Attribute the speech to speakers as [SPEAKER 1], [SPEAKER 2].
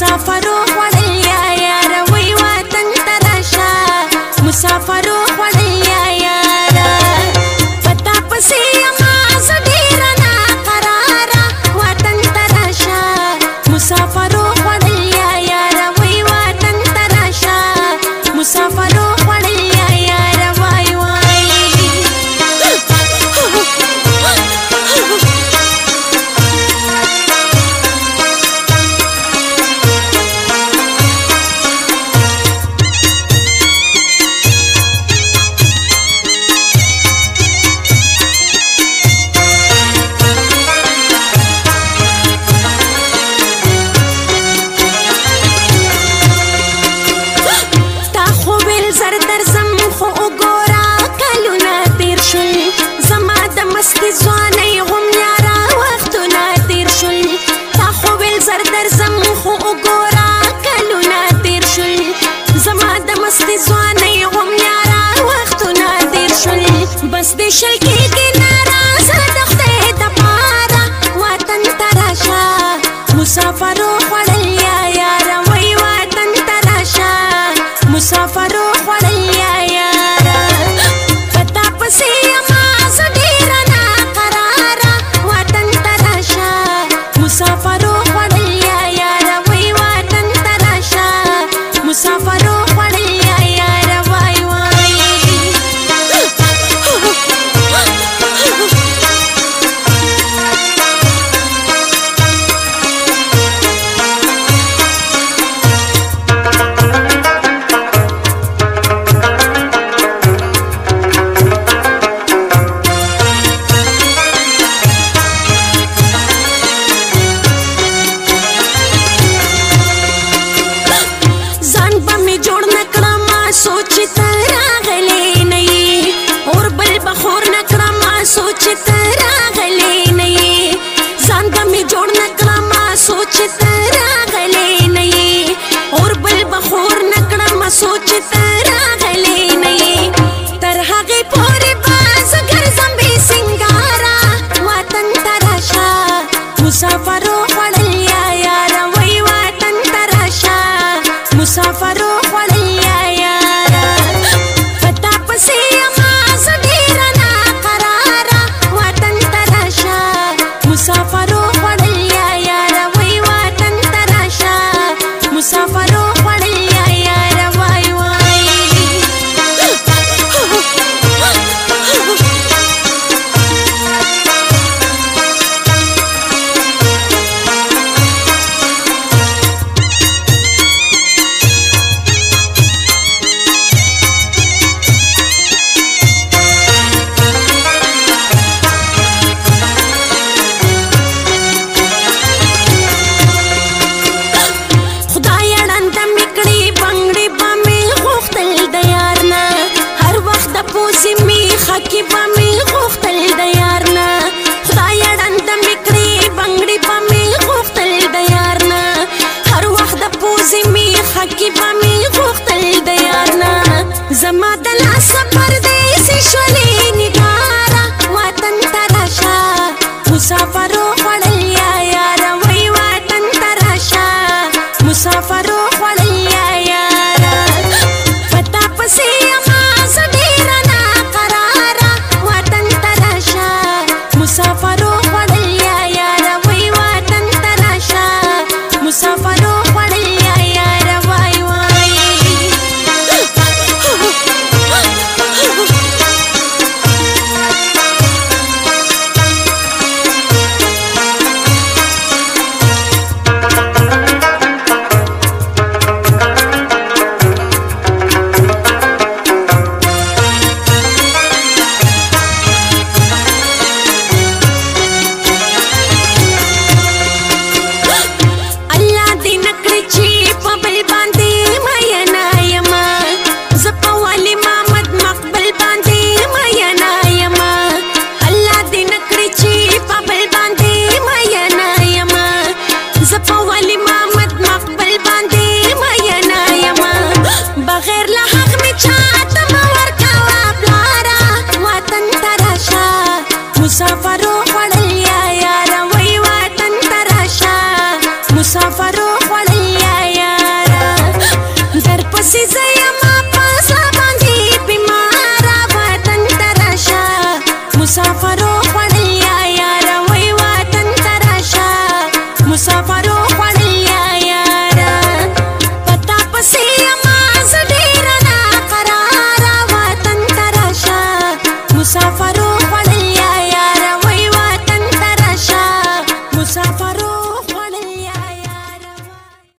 [SPEAKER 1] مسافرو خوړل یا یار وای وطن ته راشه مسافرو خوړل یا یار پتا پسې ما زه ډېره ناقراره وطن ته راشه مسافرو خوړل یا یار وای وطن ته راشه مسافرو خوړل یا یار وای وای مستی ځواني هم یارا وختونه تیر شول تا خو ویل زر درځم خو وګوره کلونه تیر شول زما د مستی ځواني هم یارا وختونه تیر شول بس دې شل کېږي ناراضه د خدای دپاره وطن ته راشه مسافرو خوړل یا یاره وای وطن ته راشه مسافرو خوړل یا یاره پتا پسې مسافرو خوړل یا یاره وای وطن ته راشه مسافرو خوړل یا یاره وای وای सोच तरा गले नहीं तर हगे पोरे बाज घर जंबे सिंगारा वतन तराशा मुसाफरो खोड़ल या यार वही वतन तराशा मुसाफरो खोड़ल या यार पता पसे आवाज ढेरा ना करारा वतन तराशा मुसाफरो खोड़ल या यार वही वतन तराशा मुसाफरो खोड़ल या यार की बमी गोख्तल दयारना खुदाया डंद मिकड़ी बंगड़ी बमी गोख्तल दयारना हर वक्त पूजी मी खकी बमी गोख्तल दयारना जमा दला सफर देसी शोली निगारा वतन तराशा मुसाफरो खोड़ल या यार वही वतन तराशा मुसाफरो खोड़ल या यार पता पसे आवाज ढेरा ना मुसाफरो खोड़ल या यार वही वतन तराशा मुसाफरो खोड़ल या यार वाई वाई मुसाफरो खोड़ल या यार वही वतन तराशा मुसाफरो खोड़ल या پسې